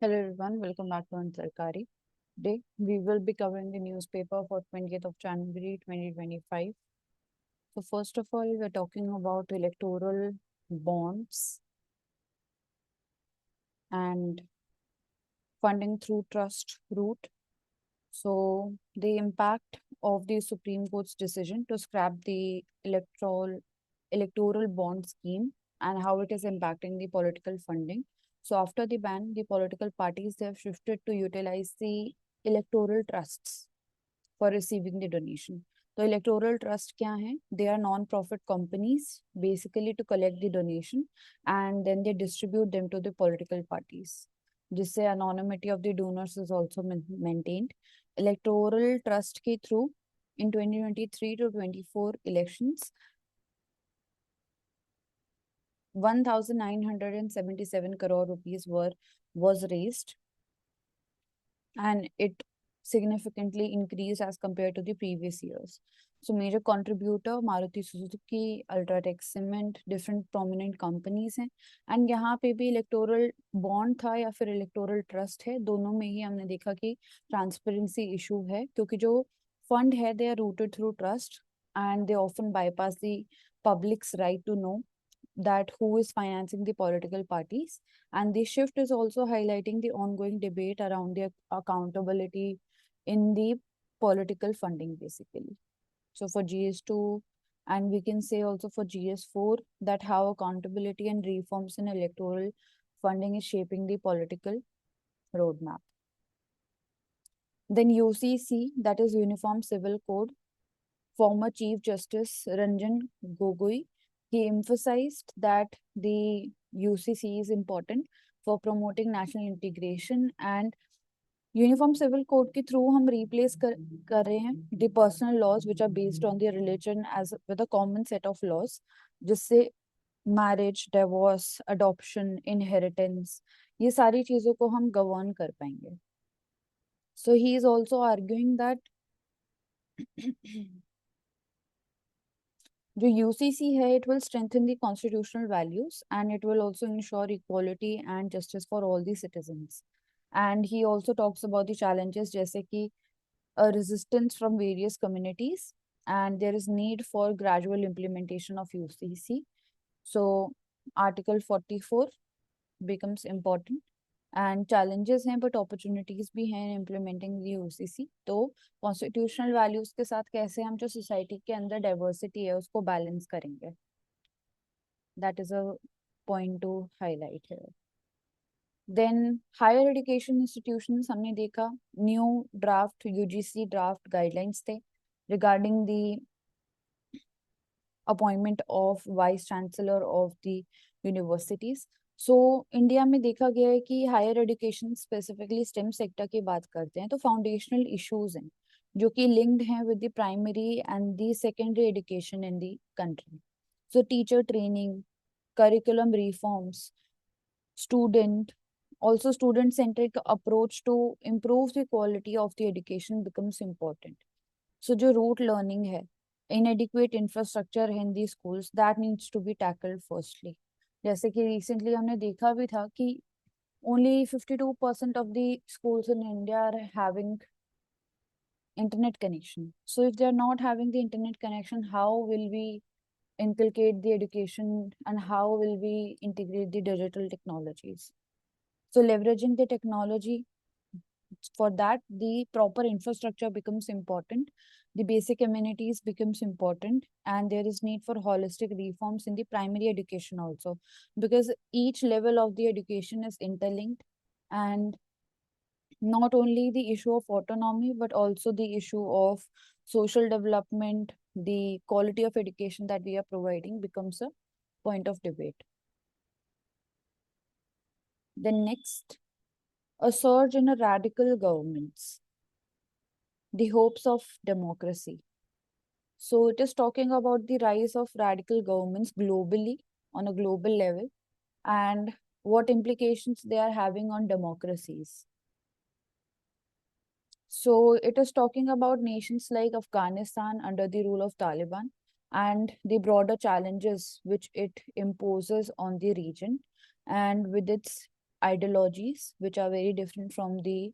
Hello everyone, welcome back to Ansarkari. Today we will be covering the newspaper for 20th of January 2025. So first of all, we're talking about electoral bonds and funding through trust route. So the impact of the Supreme Court's decision to scrap the electoral bond scheme and how it is impacting the political funding. So after the ban, the political parties they have shifted to utilize the electoral trusts for receiving the donation. तो electoral trust क्या है? They are non-profit companies basically to collect the donation and then they distribute them to the political parties. जिससे anonymity of the donors is also maintained. Electoral trust के through in 2023 to 24 elections 1977 crore rupees was raised and it significantly increased as compared to the previous years. So major contributor Maruti Suzuki, Ultratech Cement, different prominent companies हैं and यहाँ पे भी electoral bond था या फिर electoral trust है, दोनों में ही हमने देखा कि ट्रांसपेरेंसी इशू है क्योंकि जो फंड है they are routed through trust and they often bypass the public's right to know that who is financing the political parties. And this shift is also highlighting the ongoing debate around the accountability in the political funding, basically. So for GS2, and we can say also for GS4, that how accountability and reforms in electoral funding is shaping the political roadmap. Then UCC, that is Uniform Civil Code, former Chief Justice Ranjan Gogoi, he emphasized that the UCC is important for promoting national integration and uniform civil code के through हम replace कर रहे हैं the personal laws which are based on the religion as with a common set of laws जिससे marriage divorce adoption inheritance ये सारी चीजों को हम गवर्न कर पाएंगे so he is also arguing that जो यूसीसी है it will strengthen the constitutional values and it will also ensure equality and justice for all the citizens and he also talks about the challenges जैसे कि a resistance from various communities and there is need for gradual implementation of UCC. So Article 44 becomes important and challenges हैं but opportunities भी हैं in implementing the UCC. तो constitutional values के साथ कैसे हम जो society के अंदर diversity है उसको balance करेंगे. That is a point to highlight here. Then higher education institutions हमने देखा new draft UGC draft guidelines थे regarding the appointment of vice chancellor of the universities. So India में देखा गया है कि higher education specifically STEM sector की बात करते हैं तो फाउंडेशनल इश्यूज हैं जो कि लिंक्ड हैं with the primary and the secondary education in the country. So teacher training curriculum reforms, student also student centric approach to improve the quality of the education becomes important. So जो rote learning है inadequate infrastructure है in these schools that needs to be tackled firstly. जैसे कि recently हमने देखा भी था कि only 52% of the schools in India are having internet connection. So if they are not having the internet connection, how will we inculcate the education and how will we integrate the digital technologies? So leveraging the technology, for that the proper infrastructure becomes important, the basic amenities becomes important, and there is need for holistic reforms in the primary education also, because each level of the education is interlinked, and not only the issue of autonomy but also the issue of social development, the quality of education that we are providing becomes a point of debate. Then next, a surge in a radical governments, the hopes of democracy. So it is talking about the rise of radical governments globally on a global level and what implications they are having on democracies. So it is talking about nations like Afghanistan under the rule of Taliban and the broader challenges which it imposes on the region and with its ideologies which are very different from the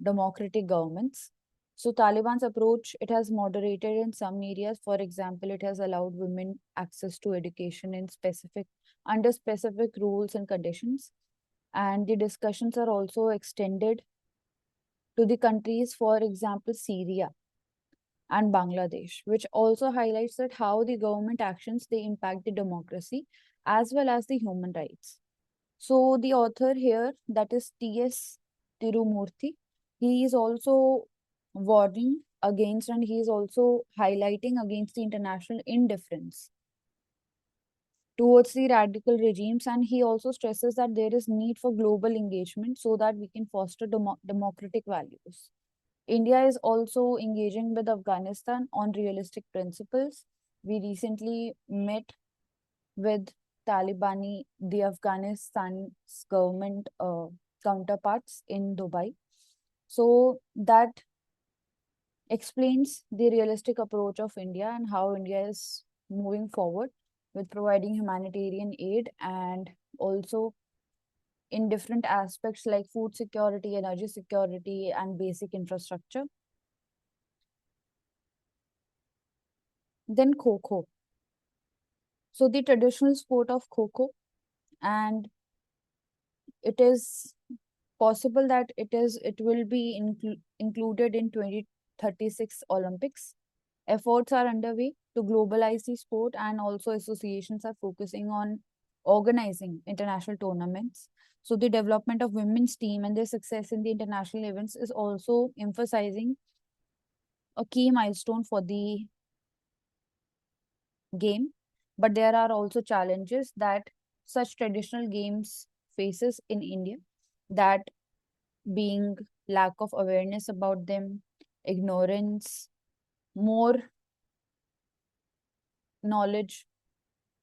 democratic governments. So Taliban's approach, it has moderated in some areas. For example, it has allowed women access to education in specific under specific rules and conditions. And the discussions are also extended to the countries, for example, Syria and Bangladesh, which also highlights that how the government actions they impact the democracy as well as the human rights. So the author here, that is T.S. Tirumurthy, he is also warning against and he is also highlighting against the international indifference towards the radical regimes, and he also stresses that there is need for global engagement so that we can foster democratic values. India is also engaging with Afghanistan on realistic principles. We recently met with Talibani, the Afghanistan's government counterparts in Dubai. So that explains the realistic approach of India and how India is moving forward with providing humanitarian aid and also in different aspects like food security, energy security, and basic infrastructure. Then Kho. So the traditional sport of Kho, and it is possible that it will be included in 2036 Olympics. Efforts are underway to globalize the sport, and also associations are focusing on organizing international tournaments. So the development of women's team and their success in the international events is also emphasizing a key milestone for the game. But there are also challenges that such traditional games faces in India, that being lack of awareness about them, ignorance, more knowledge,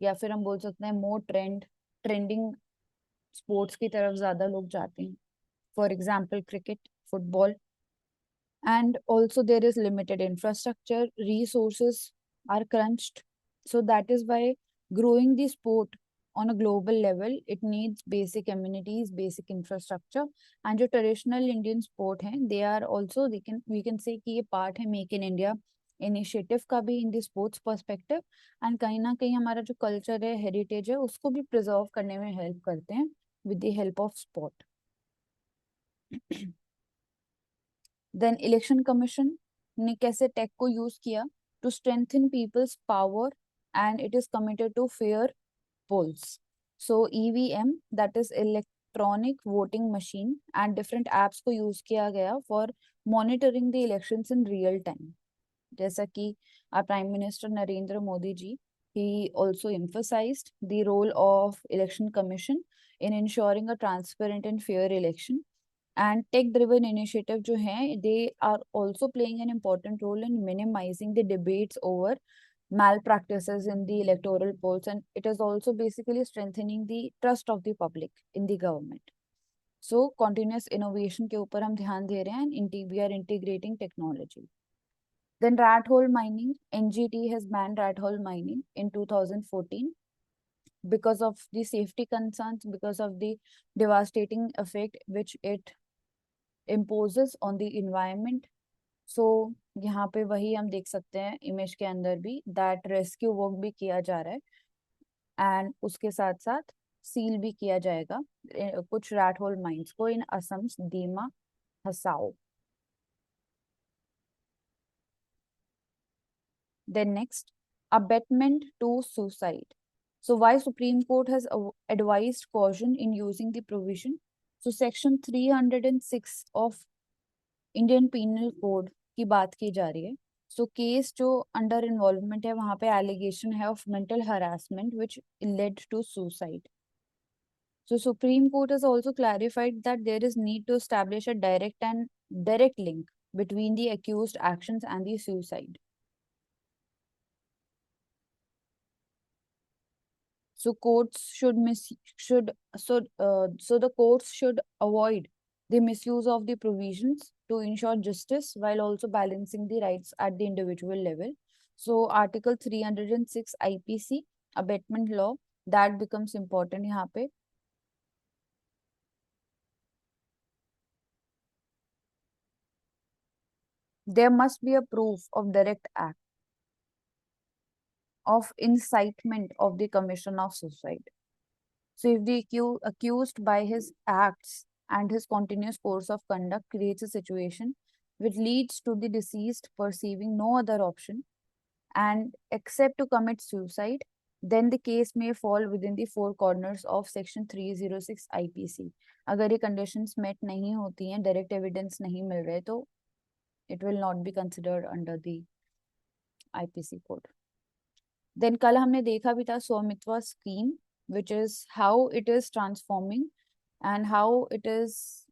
या फिर हम बोल सकते हैं मोर trending sports की तरफ ज्यादा लोग जाते हैं, for example cricket, football. And also there is limited infrastructure, resources are crunched. So that is why growing the sport on a global level, it needs basic amenities, basic infrastructure. And जो traditional Indian sport हैं, they are also, we can say कि ये part है Make in India initiative का भी in the sports perspective. And कहीं ना कहीं हमारा जो culture है, heritage है, उसको भी preserve करने में help करते हैं with the help of sport. Then election commission ने कैसे टेक को यूज किया to strengthen peoples power, and it is committed to fair polls. So EVM, that is electronic voting machine, and different apps को use किया गया for monitoring the elections in real time. जैसा कि prime minister Narendra Modi ji, he also emphasized the role of election commission in ensuring a transparent and fair election. And tech driven initiative जो हैं, they are also playing an important role in minimizing the debates over malpractices in the electoral polls, and it is also basically strengthening the trust of the public in the government. So continuous innovation के ऊपर हम ध्यान दे रहे हैं, and we are integrating technology. Then rat hole mining, NGT has banned rat hole mining in 2014 because of the safety concerns, because of the devastating effect which it imposes on the environment. So यहाँ पे वही हम देख सकते हैं image के अंदर भी, दैट रेस्क्यू वर्क भी किया जा रहा है, एंड उसके साथ साथ सील भी किया जाएगा कुछ रैट होल माइंस को इन असम, दीमा, Hasao. Then next, abetment to suicide. So why Supreme Court has advised caution in using the provision? So section 306 of Indian Penal Code की बात की जा रही है. So केस जो अंडर इन्वॉल्वमेंट है वहां पे एलिगेशन है of mental harassment which led to suicide. So Supreme Court has also clarified that there is need to establish a direct link between the accused actions and the suicide. So courts so the courts should avoid the misuse of the provisions to ensure justice while also balancing the rights at the individual level. So Article 306 IPC, abetment law, that becomes important यहाँ पे. there must be a proof of direct act of incitement of the commission of suicide. So if the accused by his acts and his continuous course of conduct creates a situation which leads to the deceased perceiving no other option and except to commit suicide, then the case may fall within the four corners of section 306 IPC. अगर ये conditions met नहीं होती हैं, direct evidence नहीं मिल रहे, तो it will not be considered under the IPC code. Then कल हमने देखा भी था स्वामित्व scheme, which is how it is transforming and how it is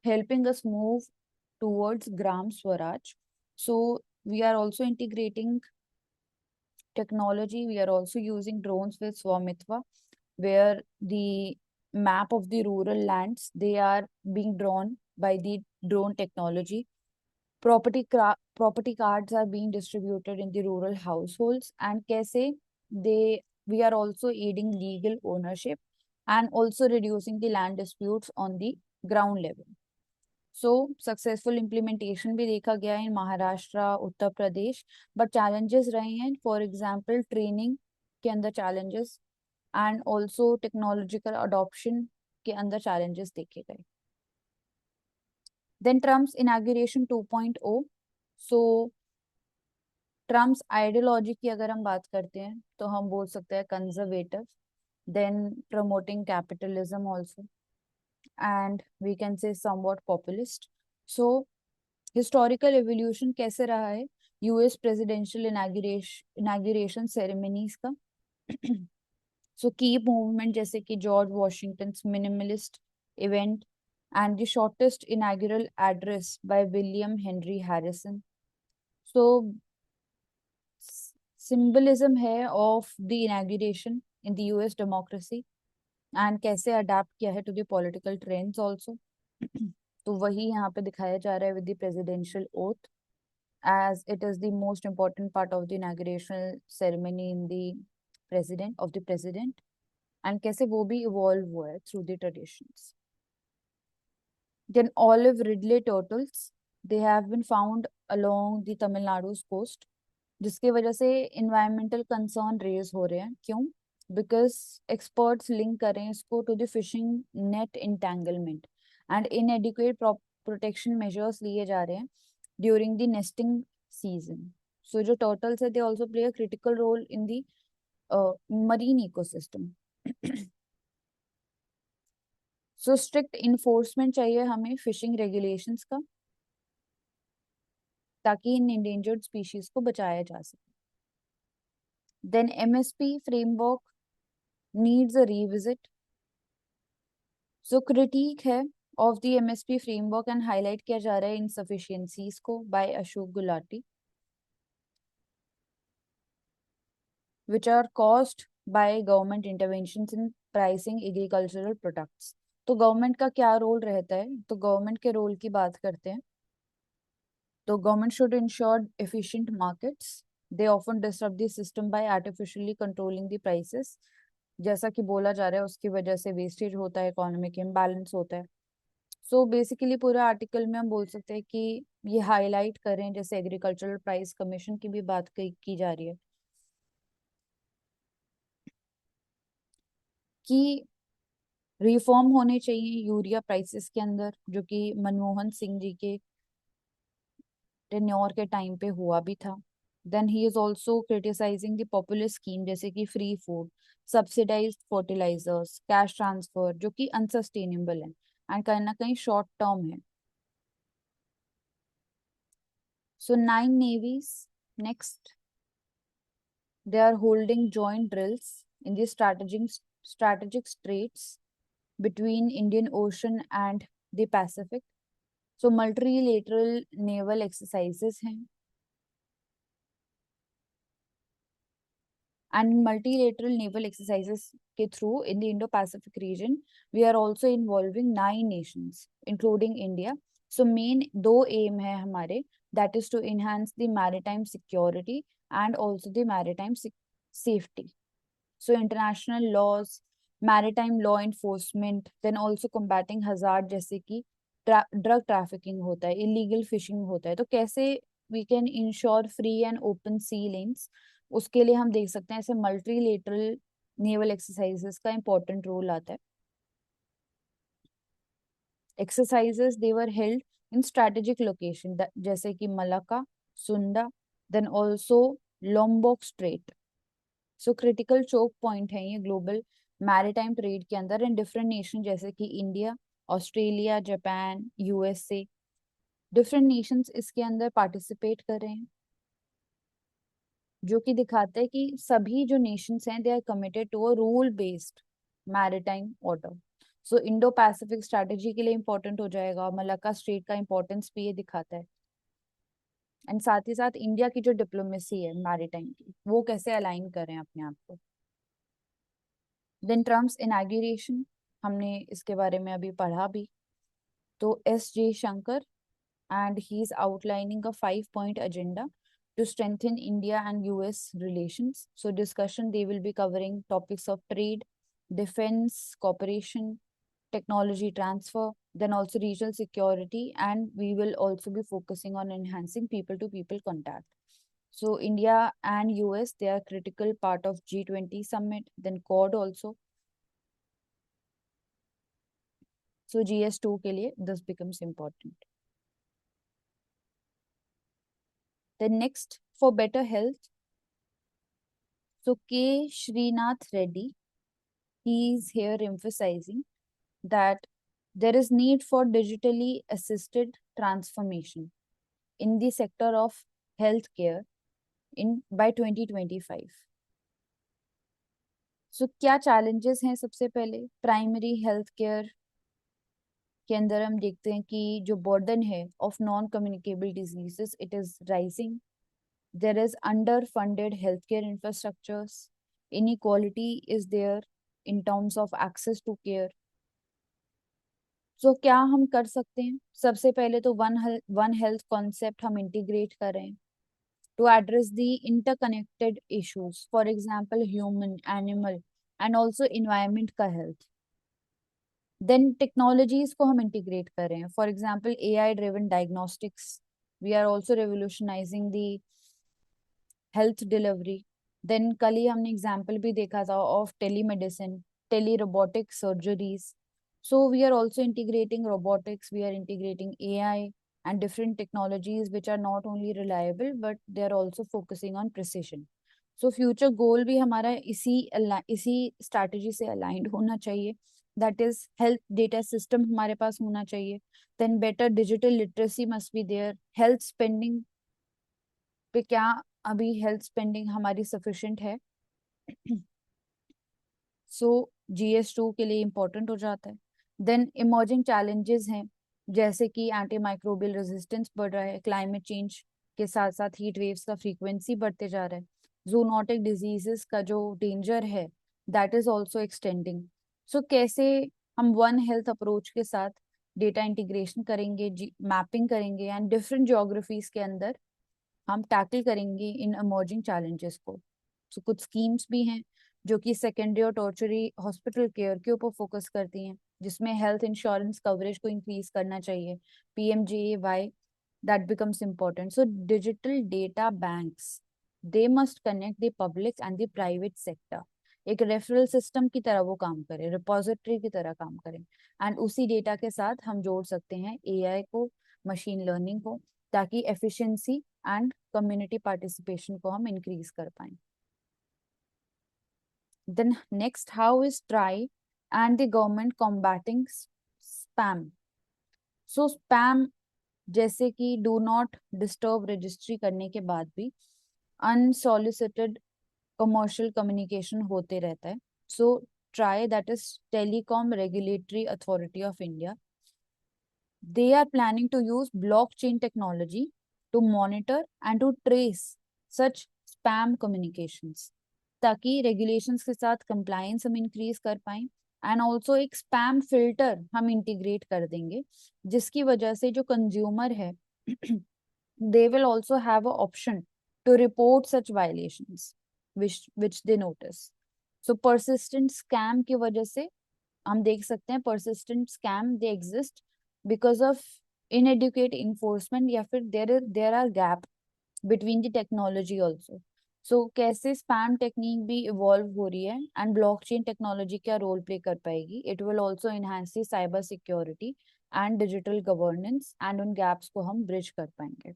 helping us move towards Gram Swaraj. So we are also integrating technology. We are also using drones with Swamitva, where the map of the rural lands, they are being drawn by the drone technology. Property cards are being distributed in the rural households, and कैसे we are also aiding legal ownership and also reducing the land disputes on the ground level. So successful implementation भी देखा गया है in Maharashtra, Uttar Pradesh, but challenges रहे हैं, for example training के अंदर challenges and also technological adoption के अंदर challenges देखे गए. Then Trump's inauguration 2.0. So Trump's ideology की अगर हम बात करते हैं तो हम बोल सकते हैं conservative, then promoting capitalism also, and we can say somewhat populist. So historical evolution कैसे रहा है यूएस प्रेसिडेंशियल इनॉग्रेशन सेरेमनीज का. सो की मूवमेंट जैसे कि George Washington minimalist event and the shortest inaugural address by William Henry Harrison. So symbolism है of the inauguration in the US democracy and कैसे adapt किया है to the political trends also. तो वही यहाँ पे दिखाया जा रहा है with the presidential oath, as it is the most important part of the inauguration ceremony in the president, and कैसे वो भी evolve हुआ है through the traditions. Then olive ridley turtles, they have been found along the Tamil Nadu's coast, जिसकी वजह से environmental concern raise हो रहे हैं. क्यों? Because experts link करें इसको to the fishing net entanglement and inadequate protection measures लिए जा रहे हैं during the nesting season. So जो turtles है, they also play a critical role in the marine ecosystem. So strict enforcement चाहिए हमें fishing regulations का, ताकि इन endangered species को बचाया जा सके. Then MSP framework needs a revisit. So critique है of the MSP framework and highlight किया जा रहा है insufficiencies को by Ashok Gulati, which are caused by government interventions in pricing agricultural products. तो गवर्नमेंट का क्या रोल रहता है, तो गवर्नमेंट के रोल की बात करते हैं. तो government should ensure efficient markets. They often disturb the system by artificially controlling the prices. जैसा कि बोला जा रहा है उसकी वजह से वेस्टेज होता है, इकोनॉमिक इम्बैलेंस होता है. सो बेसिकली पूरा आर्टिकल में हम बोल सकते हैं कि ये हाईलाइट करें, जैसे एग्रीकल्चरल प्राइस कमीशन की भी बात की जा रही है कि रिफॉर्म होने चाहिए यूरिया प्राइसेस के अंदर, जो कि मनमोहन सिंह जी के टेन्योर के टाइम पे हुआ भी था. Then he is also criticising the popular scheme जैसे कि free food, subsidised fertilisers, cash transfer, जो कि अनसस्टेनेबल है एंड कहीं ना कहीं शॉर्ट टर्म है. So 9 navies next, they are holding joint drills in the strategic straits between Indian Ocean and the Pacific. So multilateral naval exercises हैं, and multilateral naval exercises के through in the Indo-Pacific region we are also involving 9 nations including India. So main दो aim है हमारे, that is to enhance the maritime security and also the maritime safety. So international laws, maritime law enforcement, then also combating hazard जैसे कि drug trafficking होता है, illegal fishing होता है. तो कैसे we can ensure free and open sea lanes, उसके लिए हम देख सकते हैं ऐसे मल्टीलेटरल नेवल एक्सरसाइजेस का इंपॉर्टेंट रोल आता है. Exercises they were held in strategic location जैसे कि Malacca, Sunda, then also Lombok strait. So critical choke point है ये ग्लोबल मैरीटाइम ट्रेड के अंदर. एंड डिफरेंट नेशन जैसे कि India, Australia, Japan, USA, different Nations इसके अंदर पार्टिसिपेट कर रहे हैं, जो कि दिखाते हैं कि सभी जो नेशंस हैं they are committed to a rule based maritime order. So Indo Pacific strategy के लिए इंपॉर्टेंट हो जाएगा. मलक्का स्ट्रेट का इंपॉर्टेंस भी ये दिखाता है. एंड साथ ही साथ इंडिया की जो डिप्लोमेसी है मैरीटाइम की, वो कैसे अलाइन करें अपने आप को. देन ट्रम्प्स इनॉग्रेशन, हमने इसके बारे में अभी पढ़ा भी. तो S J Shankar and he is outlining a 5-point agenda to strengthen India and US relations. So discussion, they will be covering topics of trade, defense, cooperation, technology transfer, then also regional security, and we will also be focusing on enhancing people to people contact. So India and US, they are critical part of G20 summit, then Quad also. So GS2 के लिए this becomes important. Then next, for better health, so K. Srinath Reddy, he is here emphasizing that there is need for digitally assisted transformation in the sector of healthcare in by 2025. So क्या challenges हैं? सबसे पहले primary health care के अंदर हम देखते हैं कि जो बर्डन है of non communicable diseases it is rising. There is underfunded healthcare infrastructures. Inequality is there in terms of access to care. So क्या हम कर सकते हैं? सबसे पहले तो वन हेल्थ कॉन्सेप्ट हम इंटीग्रेट करें to address the interconnected issues, for example human, animal and also environment का health. Then technologies को हम इंटीग्रेट करें, for example AI driven diagnostics. We are also revolutionizing the health delivery. Then कल ही हमने example भी देखा था of telemedicine, tele robotic surgeries. So we are also integrating robotics, we are integrating AI and different technologies which are not only reliable but they are also focusing on precision. So future goal भी हमारा इसी strategy से aligned होना चाहिए. That is health data system हमारे पास होना चाहिए. Then better digital literacy must be there. Health spending पे क्या अभी हेल्थ स्पेंडिंग हमारी सफिशिएंट है? सो GS2 के लिए इंपॉर्टेंट हो जाता है. देन इमर्जिंग चैलेंजेस हैं जैसे कि एंटी माइक्रोबियल रेजिस्टेंस बढ़ रहा है, क्लाइमेट चेंज के साथ साथ हीट वेव्स का फ्रीक्वेंसी बढ़ते जा रहा है, जूनोटिक डिजीजेस का जो डेंजर है दैट इज ऑल्सो एक्सटेंडिंग. सो कैसे हम वन हेल्थ अप्रोच के साथ डेटा इंटीग्रेशन करेंगे, मैपिंग करेंगे एंड डिफरेंट ज्योग्राफीज के अंदर हम टैकल करेंगे इन इमर्जिंग चैलेंजेस को. तो कुछ स्कीम्स भी हैं जो कि सेकेंडरी और टर्शरी हॉस्पिटल केयर के ऊपर फोकस करती हैं, जिसमें हेल्थ इंश्योरेंस कवरेज को इंक्रीज करना चाहिए, PMJAY, that becomes important. So digital data banks they must connect the public and the private sector. एक रेफरल सिस्टम की तरह वो काम करे, रिपोजिटरी की तरह काम करें, एंड उसी डेटा के साथ हम जोड़ सकते हैं AI को, मशीन लर्निंग को, ताकि एफिशिएंसी एंड कम्युनिटी पार्टिसिपेशन को हम इंक्रीज कर पाए. Then next, how is TRAI and the government combating spam. So spam जैसे कि डू नॉट डिस्टर्ब रजिस्ट्री करने के बाद भी अनसॉलिसिटेड कमर्शियल कम्युनिकेशन होते रहता है. So try, that is telecom regulatory authority of India, they are planning to use blockchain technology to monitor and to trace such spam communications, ताकि regulations के साथ compliance हम increase कर पाएं. एंड ऑल्सो एक spam filter हम integrate कर देंगे, जिसकी वजह से जो consumer है they will also have a option to report such violations which they notice. So persistent scam की वजह से हम देख सकते हैं persistent scam they exist because of inadequate enforcement या फिर there are gap between the technology also. So कैसे स्पैम टेक्निक भी इवॉल्व हो रही है एंड ब्लॉकचेन टेक्नोलॉजी क्या रोल प्ले कर पाएगी, it will also enhance the cyber security and digital governance, and उन गैप्स को हम ब्रिज कर पाएंगे।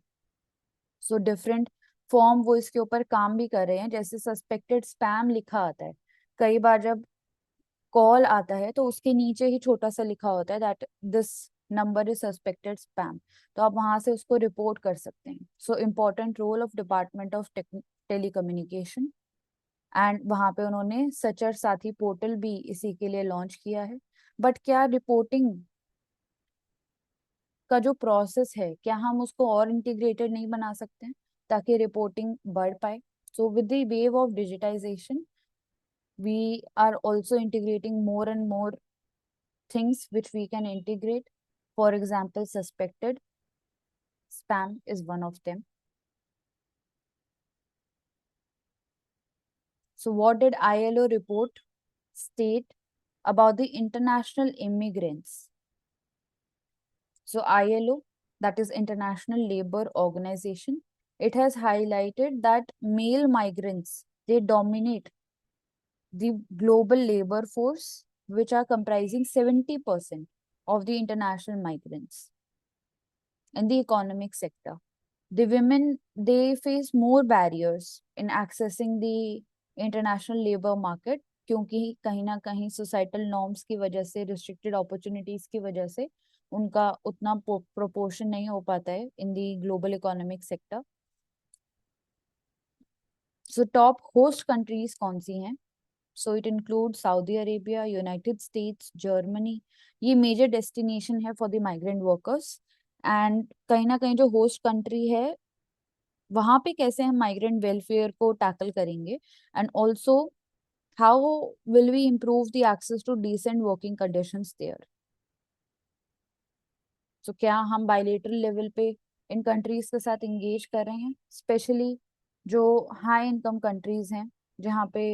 सो डिफरेंट फॉर्म वो इसके ऊपर काम भी कर रहे हैं, जैसे सस्पेक्टेड स्पैम लिखा आता है, कई बार जब कॉल आता है तो उसके नीचे ही छोटा सा लिखा होता है that this number is suspected spam, तो आप वहां से उसको रिपोर्ट कर सकते हैं। So important role of department of telecommunication, and वहां पे उन्होंने सचर साथी पोर्टल भी इसी के लिए लॉन्च किया है। बट क्या रिपोर्टिंग का जो प्रोसेस है, क्या हम उसको और इंटीग्रेटेड नहीं बना सकते हैं ताकि रिपोर्टिंग बढ़ पाए? So with the wave of digitisation we are also integrating more and more things which we can integrate. For example, suspected spam is one of them. So what did ILO report state about the international immigrants? So ILO, that is International Labour Organization, it has highlighted that male migrants, they dominate the global labor force, which are comprising 70% of the international migrants in the economic sector. The women, they face more barriers in accessing the international labor market, क्योंकि कहीं ना कहीं societal norms की वजह से, restricted opportunities की वजह से उनका उतना प्रोपोर्शन नहीं हो पाता है in the global economic sector. So top host countries कौन सी हैं? So it include Saudi Arabia, United States, Germany. ये मेजर डेस्टिनेशन है for the migrant workers. And कहीं ना कहीं जो होस्ट कंट्री है, वहां पे कैसे हम माइग्रेंट वेलफेयर को टैकल करेंगे, and also how will we improve the access to decent working conditions there. So क्या हम बायलेटरल लेवल पे इन कंट्रीज के साथ इंगेज कर रहे हैं, स्पेशली जो हाई इनकम कंट्रीज हैं, जहाँ पे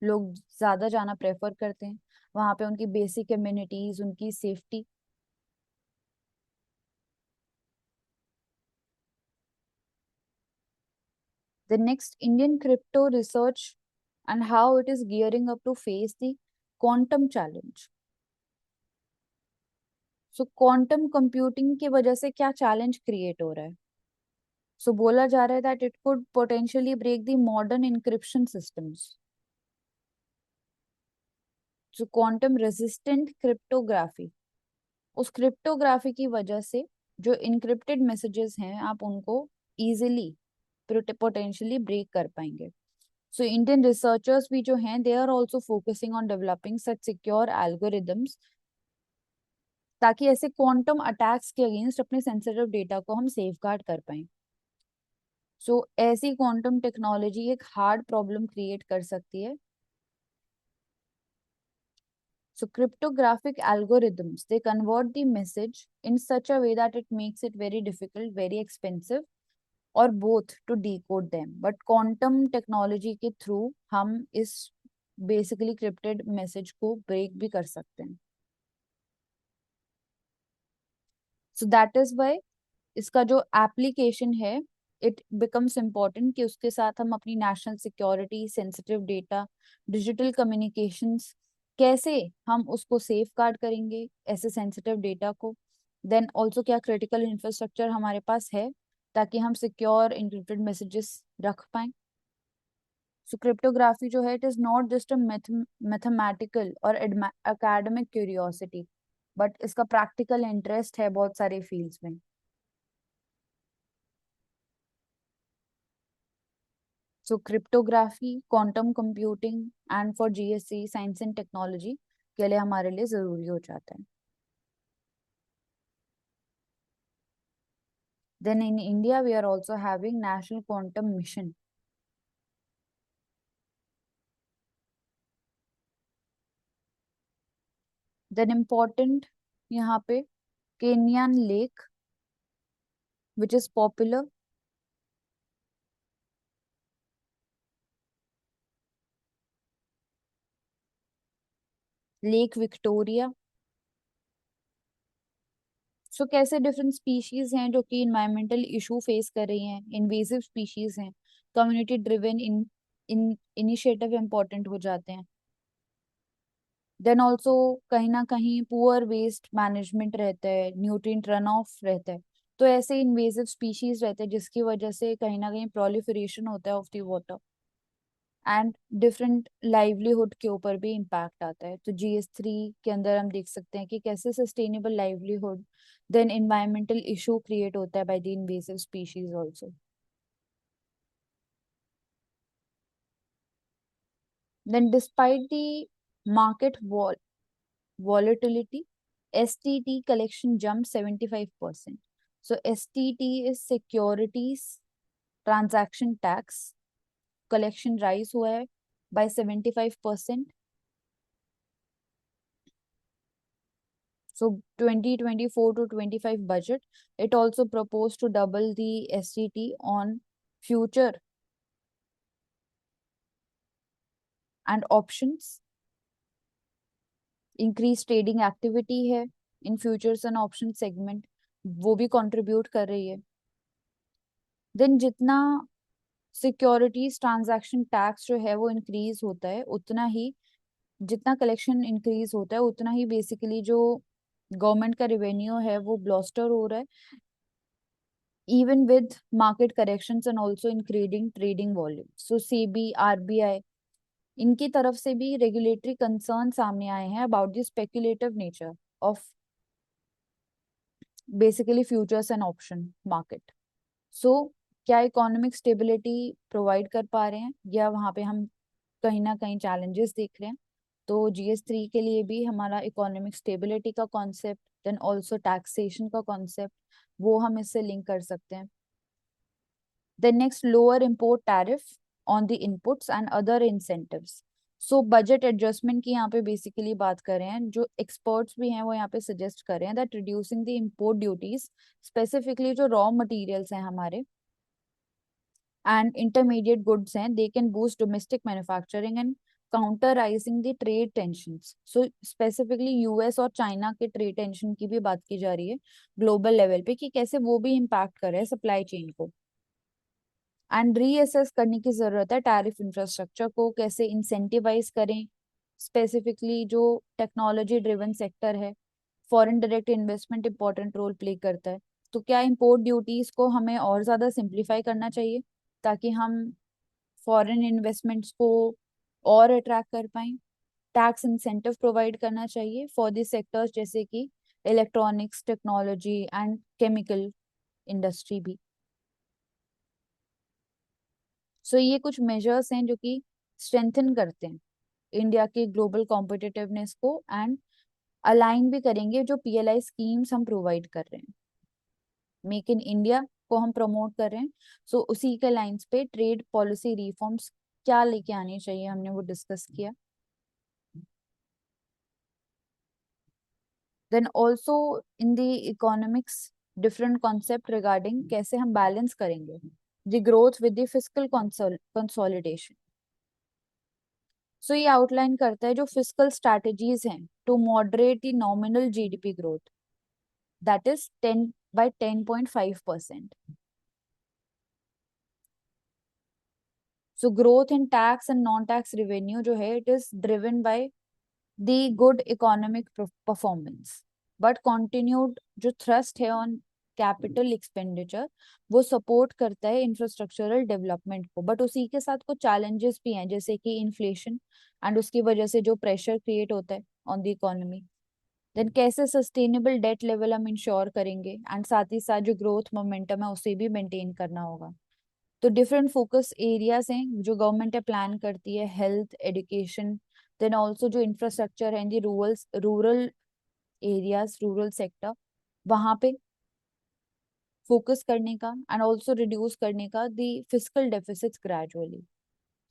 लोग ज्यादा जाना प्रेफर करते हैं, वहां पे उनकी बेसिक कम्युनिटीज, उनकी safety. The next, Indian crypto research and how it is gearing up to face the quantum challenge. So quantum computing की वजह से क्या चैलेंज क्रिएट हो रहा है? सो बोला जा रहा है that it could potentially break the modern encryption systems. So quantum resistant cryptography, उस क्रिप्टोग्राफी की वजह से जो इनक्रिप्टेड मैसेजेस हैं, आप उनको इजीली पोटेंशियली ब्रेक कर पाएंगे। सो इंडियन रिसर्चर्स भी जो हैं, they are also focusing on developing such secure algorithms, ताकि ऐसे क्वांटम अटैक्स के अगेंस्ट अपने सेंसिटिव डेटा को हम सेफ गार्ड कर पाए। सो ऐसी क्वांटम टेक्नोलॉजी एक हार्ड प्रॉब्लम क्रिएट कर सकती है। So cryptographic algorithms, they convert the message in such a way that it makes it very difficult, very expensive, or both to decode them. But quantum technology के through हम इस basically crypted message को break भी कर सकते हैं। So that is why इसका जो एप्लीकेशन है, इट बिकम्स इम्पोर्टेंट कि उसके साथ हम अपनी national security, sensitive data, digital communications, कैसे हम उसको सेफ गार्ड करेंगे ऐसे सेंसिटिव डेटा को। देन ऑल्सो क्या क्रिटिकल इंफ्रास्ट्रक्चर हमारे पास है ताकि हम सिक्योर इंक्रिप्टेड मैसेजेस रख पाए। सो क्रिप्टोग्राफी जो है, it is not just a mathematical और एकेडमिक क्यूरियोसिटी, बट इसका प्रैक्टिकल इंटरेस्ट है बहुत सारे फील्ड्स में। So cryptography, quantum computing and for GSC science and technology के लिए हमारे लिए जरूरी हो जाता है। Then in India we are also having national quantum mission. Then important यहाँ पे Kenyan lake which is popular, lake Victoria, so कैसे डिफरेंट स्पीशीज हैं जो कि इन्वायरमेंटल इशू फेस कर रही हैं, इन्वेसिव स्पीशीज हैं, कम्युनिटी ड्रिवन इन इनिशिएटिव इम्पोर्टेंट हो जाते हैं। देन ऑल्सो कहीं ना कहीं पुअर वेस्ट मैनेजमेंट रहता है, न्यूट्रिएंट रन ऑफ रहता है। तो ऐसे इन्वेसिव स्पीशीज रहते हैं जिसकी वजह से कहीं ना कहीं प्रोलिफरेशन होता है of the water and different livelihood के ऊपर भी इम्पैक्ट आता है। तो GS3 के अंदर हम देख सकते हैं कि कैसे sustainable livelihood then environmental issue create होता है by the invasive species also. Then despite the market volatility, STT collection jumped 75%. So STT is Securities Transaction Tax collection rise हुआ है by 75%. So 2024 to 25 budget, it also proposed to double the STT on future and options. Increased trading activity है in futures and options segment, वो भी contribute कर रही है। Then जितना securities transaction tax जो है वो इंक्रीज होता है, उतना ही जितना कलेक्शन इंक्रीज होता है उतना ही बेसिकली जो गवर्नमेंट का रेवेन्यू है वो ब्लॉस्टर हो रहा है, even with market corrections and also increasing trading volume. So SEBI, RBI, इनकी तरफ से भी रेगुलेटरी कंसर्न सामने आए हैं about the speculative nature of basically futures and option market. So क्या इकोनॉमिक स्टेबिलिटी प्रोवाइड कर पा रहे हैं या वहां पे हम कहीं ना कहीं चैलेंजेस देख रहे हैं। तो GS3 के लिए भी हमारा इकोनॉमिक स्टेबिलिटी का कॉन्सेप्ट देन ऑल्सो टैक्सेशन का कॉन्सेप्ट वो हम इससे लिंक कर सकते हैं। Then next, lower import tariff on the inputs and other incentives. So budget adjustment की यहाँ पे बेसिकली बात कर रहे हैं, जो एक्सपर्ट्स भी हैं वो यहाँ पे सजेस्ट कर रहे हैं that reducing the import duties, specifically जो रॉ मटेरियल्स हैं हमारे and intermediate goods हैं, they can boost domestic manufacturing and counterizing the trade tensions. So specifically US और चाइना के ट्रेड टेंशन की भी बात की जा रही है ग्लोबल लेवल पे कि कैसे वो भी इम्पैक्ट कर रहे हैं सप्लाई चेन को, एंड रीअसेस करने की जरूरत है टैरिफ इंफ्रास्ट्रक्चर को, कैसे इंसेंटिवाइज करें स्पेसिफिकली जो टेक्नोलॉजी ड्रिवन सेक्टर है। Foreign direct investment important role play करता है। तो क्या इम्पोर्ट ड्यूटीज को हमें और ज्यादा सिंप्लीफाई करना चाहिए ताकि हम फॉरेन इन्वेस्टमेंट्स को और अट्रैक्ट कर पाए। टैक्स इंसेंटिव प्रोवाइड करना चाहिए फॉर द सेक्टर्स जैसे कि electronics, technology and chemical industry भी। सो ये कुछ मेजर्स हैं जो कि स्ट्रेंथन करते हैं इंडिया के ग्लोबल कॉम्पिटिटिवनेस को एंड अलाइन भी करेंगे जो PLI स्कीम्स हम प्रोवाइड कर रहे हैं, मेक इन इंडिया को हम प्रमोट कर रहे हैं। सो उसी के लाइंस पे ट्रेड पॉलिसी रिफॉर्म्स क्या लेके आने चाहिए हमने वो डिस्कस किया। Then also in the economics different concept regarding कैसे हम बैलेंस करेंगे the growth with the fiscal consolidation. So ये आउटलाइन करता है जो फिस्कल स्ट्रैटेजीज हैं to moderate the nominal GDP growth, that is 10% So growth in tax and non-tax revenue जो है it is driven by the good economic performance, but continued जो thrust है on capital expenditure वो support करता है infrastructural development को, but उसी के साथ कुछ challenges भी हैं जैसे कि inflation and उसकी वजह से जो pressure create होता है on the economy। देन कैसे सस्टेनेबल डेट लेवल हम इंश्योर करेंगे एंड साथ ही साथ जो ग्रोथ मोमेंटम है उसे भी मेंटेन करना होगा। तो डिफरेंट फोकस एरियाज हैं जो गवर्नमेंट प्लान करती है, हेल्थ, एजुकेशन, देन ऑल्सो जो इंफ्रास्ट्रक्चर है दी रूरल एरियाज, रूरल सेक्टर, वहां पे फोकस करने का एंड ऑल्सो रिड्यूस करने का दी फिजिकल डेफिसिट्स ग्रेजुअली।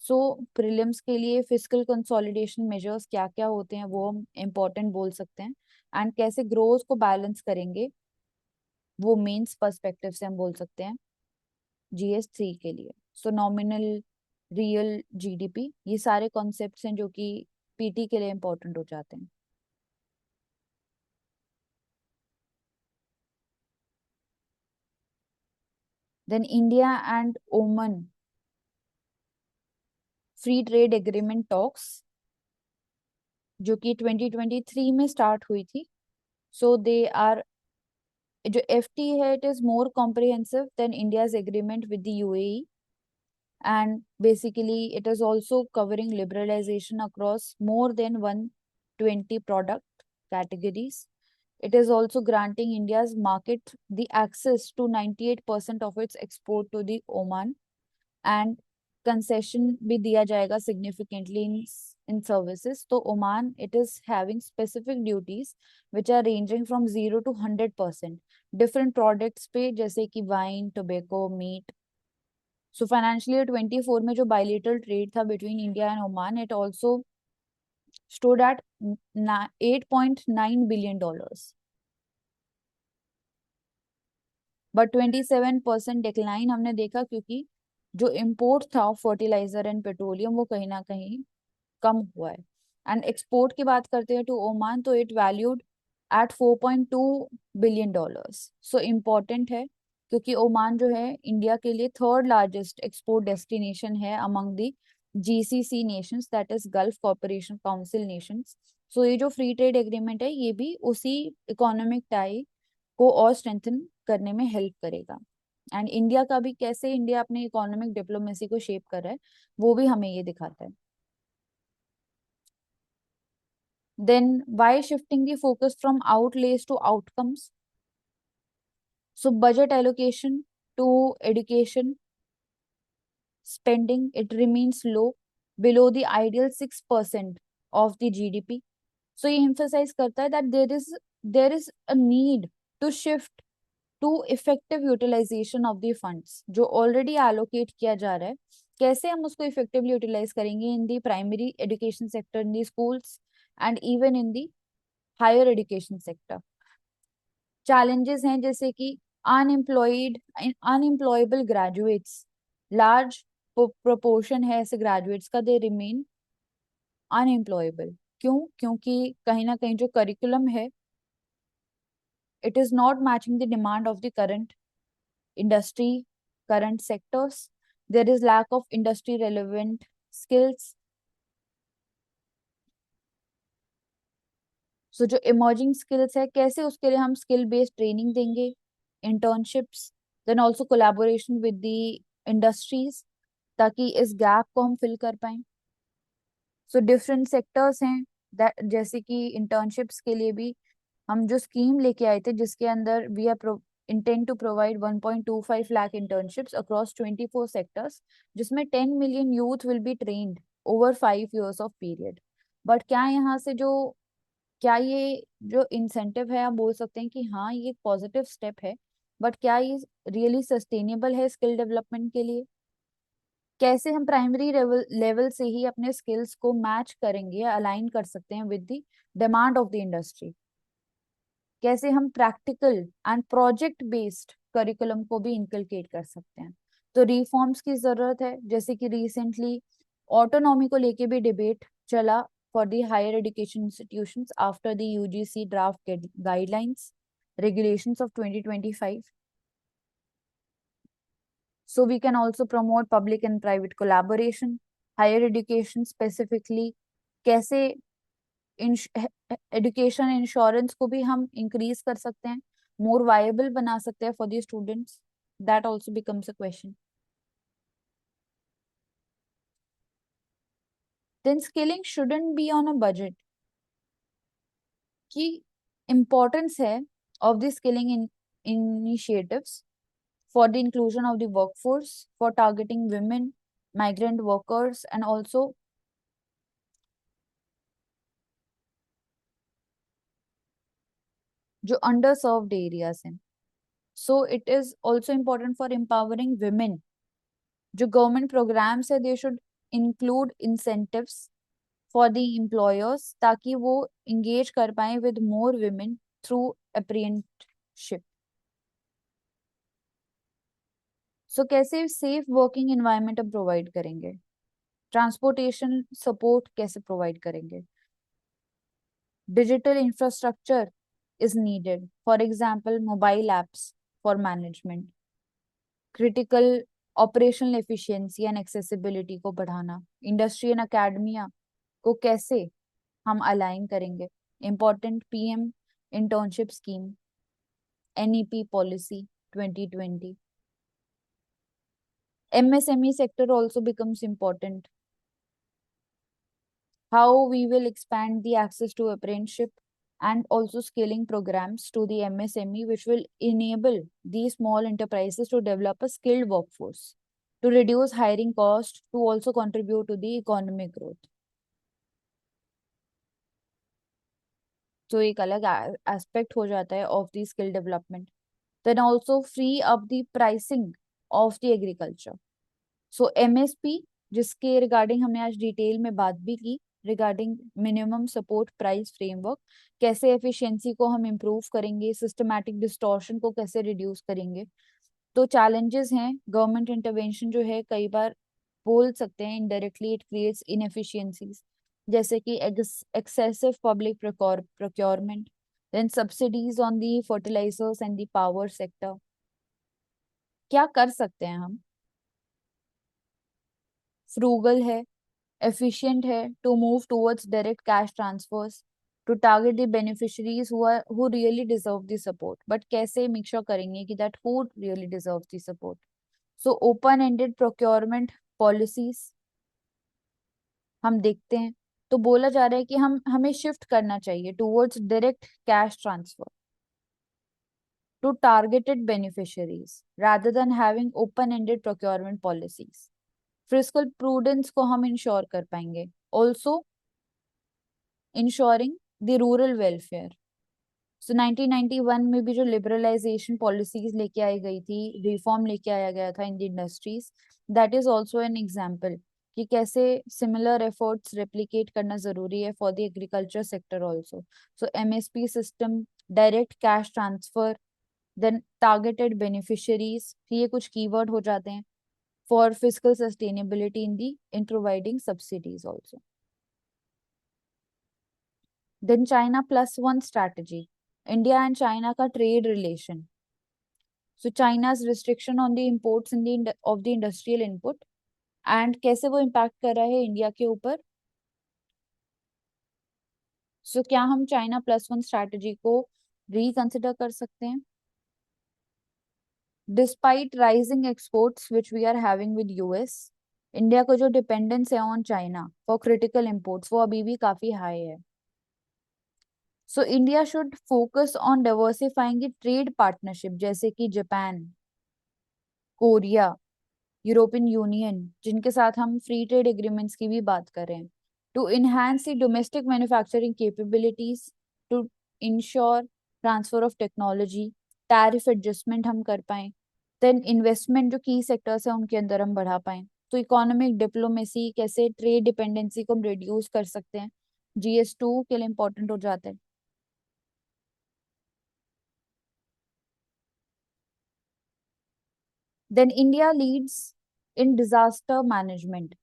सो प्रीलिम्स के लिए फिजिकल कंसोलिडेशन मेजर्स क्या क्या होते हैं वो हम इम्पोर्टेंट बोल सकते हैं, एंड कैसे ग्रोथ को बैलेंस करेंगे वो मेंस पर्सपेक्टिव से हम बोल सकते हैं GS3 के लिए। सो नॉमिनल, रियल GDP, ये सारे कॉन्सेप्ट्स हैं जो कि PT के लिए इंपॉर्टेंट हो जाते हैं। Then India and Oman free trade agreement talks, जो कि 2023 में स्टार्ट हुई थी. सो दे आर, जो एफटी है, it is more comprehensive than India's agreement with the UAE, and basically it is also covering liberalization across more than 120 product categories. It is also granting India's market the access to 98% of its export to the Oman, and concession भी दिया जाएगा significantly in services. तो Oman, it is having specific duties which are ranging from 0 to 100% different products पे, जैसे कि wine, tobacco, meat. So financial year 24 में जो bilateral trade था between India and Oman, it also stood at $8.9 billion. But 27% decline हमने देखा, क्योंकि जो इम्पोर्ट था फर्टिलाइजर एंड पेट्रोलियम वो कहीं ना कहीं कम हुआ है. एंड एक्सपोर्ट की बात करते हैं टू ओमान, तो it valued at $4.2 billion. So important है, क्योंकि ओमान जो है इंडिया के लिए थर्ड लार्जेस्ट एक्सपोर्ट डेस्टिनेशन है among the GCC nations, that is gulf corporation council nations. So ये जो फ्री ट्रेड एग्रीमेंट है, ये भी उसी इकोनॉमिक टाई को और स्ट्रेंथन करने में हेल्प करेगा. एंड इंडिया का भी, कैसे इंडिया अपने इकोनॉमिक डिप्लोमेसी को शेप कर रहा है, वो भी हमें ये दिखाता है. Then why shifting the focus from outlays to outcomes? So budget allocation to education spending, it remains low, below the ideal 6% of the GDP. So ये emphasize करता है that there is a need to shift to effective utilization of the funds जो already allocate किया जा रहा है. कैसे हम उसको effectively utilize करेंगे in the primary education sector, in the schools, and even in the higher education sector. challenges हैं जैसे कि unemployed unemployable graduates, large proportion है ऐसे ग्रेजुएट्स का, दे रिमेन अनएम्प्लॉयबल. क्यों? क्योंकि कहीं ना कहीं जो करिकुलम है, it is not matching the demand of the current industry, current sectors. There is lack of industry relevant skills. So जो इमर्जिंग स्किल्स है, कैसे उसके लिए हम स्किल बेस्ड ट्रेनिंग देंगे, internships, then also collaboration with the industries, ताकि इस gap को हम फिल कर पाए. सो डिफरेंट सेक्टर्स हैं, जैसे कि इंटर्नशिप्स के लिए भी हम जो स्कीम लेके आए थे, जिसके अंदर we are intend to provide 1.25 lakh internships across 24 sectors, जिसमें 10 million youth will be trained over 5 years of period. But क्या यहाँ से जो, क्या ये जो इंसेंटिव है, आप बोल सकते हैं कि हाँ ये एक पॉजिटिव स्टेप है, बट क्या ये रियली सस्टेनेबल है स्किल डेवलपमेंट के लिए? कैसे हम प्राइमरी लेवल से ही अपने स्किल्स को मैच करेंगे, अलाइन कर सकते हैं with the demand of the industry? कैसे हम practical and project based curriculum को भी इनकलकेट कर सकते हैं? तो रिफॉर्म्स की जरूरत है, जैसे कि रिसेंटली ऑटोनॉमी को लेके भी डिबेट चला for the higher education institutions after the UGC draft guidelines regulations of 2025. So we can also promote public and private collaboration, higher education specifically. कैसे एजुकेशन इंश्योरेंस को भी हम इंक्रीज कर सकते हैं, मोर वायबल बना सकते हैं for the students, that also becomes a question. Then skilling shouldn't be on a budget. की इम्पोर्टेंस है of the skilling initiatives for the inclusion of the workforce, for targeting women, migrant workers, and also जो underserved areas हैं. So it is also important for empowering women. जो government programmes है, they should include incentives for the employers, ताकि वो engage कर पाए with more women through apprenticeship. So कैसे safe working environment हम प्रोवाइड करेंगे? ट्रांसपोर्टेशन सपोर्ट कैसे प्रोवाइड करेंगे? Digital infrastructure is needed, for example mobile apps for management. Critical operational efficiency and accessibility को बढ़ाना, इंडस्ट्री एंड अकेडमिया को कैसे हम अलाइन करेंगे, important PM internship scheme, NEP policy 2020. MSME sector also becomes important. How we will expand the access to apprenticeship and also scaling programs to the MSME, which will enable these small enterprises to develop a skilled workforce, to reduce hiring cost, to also contribute to the economic growth. तो एक अलग aspect हो जाता है of the skill development. Then also free up the pricing of the agriculture. So MSP, जिसके regarding हमने आज detail में बात भी की, regarding minimum support price framework, कैसे एफिशिएंसी को हम इम्प्रूव करेंगे, सिस्टमैटिक डिस्टॉर्शन को कैसे रिड्यूस करेंगे. तो चैलेंजेस हैं. गवर्नमेंट इंटरवेंशन जो है कई बार बोल सकते हैं इनडायरेक्टली इट क्रिएट्स इनएफिशिएंसीज, जैसे कि excessive public procurement, then subsidies on the fertilisers and the power sector. क्या कर सकते हैं हम? फ्रूगल है, efficient है to move towards direct cash transfers, to target the beneficiaries who really deserve the support. But कैसे make sure करेंगे कि that who really deserves the support? So open ended procurement policies हम देखते हैं. तो बोला जा रहा है कि हमें शिफ्ट करना चाहिए towards direct cash transfer to targeted beneficiaries rather than having open ended procurement policies. Fiscal prudence को हम इंश्योर कर पाएंगे. Also ensuring the rural welfare. So 1991 में भी जो लिबरलाइजेशन पॉलिसीज लेके आई गई थी, रिफॉर्म लेके आया गया था in the industries, that is also an example कि कैसे सिमिलर एफर्ट्स रेप्लिकेट करना जरूरी है for the agriculture sector also. So MSP system, direct cash transfer, then targeted beneficiaries, ये कुछ कीवर्ड हो जाते हैं for fiscal sustainability in providing subsidies also. Then China +1 strategy, India and China का trade relation. So China's restriction on the imports of the industrial input and कैसे वो impact कर रहा है इंडिया के ऊपर. So क्या हम China +1 strategy को reconsider कर सकते हैं? Despite rising exports which we are having with US, India को जो डिपेंडेंस है on China for critical imports वो अभी भी काफी हाई है. So India should focus on diversifying trade partnership, जैसे कि जापान, कोरिया, यूरोपियन यूनियन, जिनके साथ हम फ्री ट्रेड एग्रीमेंट्स की भी बात कर रहे हैं, to enhance the domestic manufacturing capabilities, to ensure transfer of technology, tariff adjustment हम कर पाए, देन इन्वेस्टमेंट जो की सेक्टर्स है उनके अंदर हम बढ़ा पाए. तो इकोनॉमिक डिप्लोमेसी, कैसे ट्रेड डिपेंडेंसी को हम रिड्यूस कर सकते हैं, GS2 के लिए इंपॉर्टेंट हो जाता है. Then India leads in disaster management.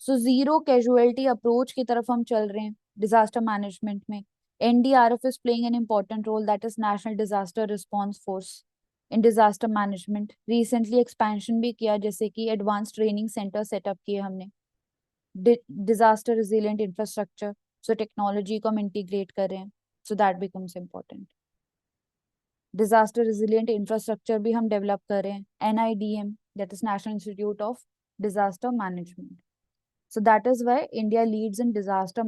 So zero casualty approach की तरफ हम चल रहे हैं disaster management में. NDRF is playing an important role, that is National Disaster Response Force in disaster management. Recently expansion भी किया, जैसे कि advanced training center set up किए हमने. Disaster resilient infrastructure, so technology को हम integrate कर रहे हैं, so that becomes important. Disaster resilient infrastructure भी हम डेवलप कर रहे हैं, NIDM, that is national institute of disaster management. So that is why India leads in disaster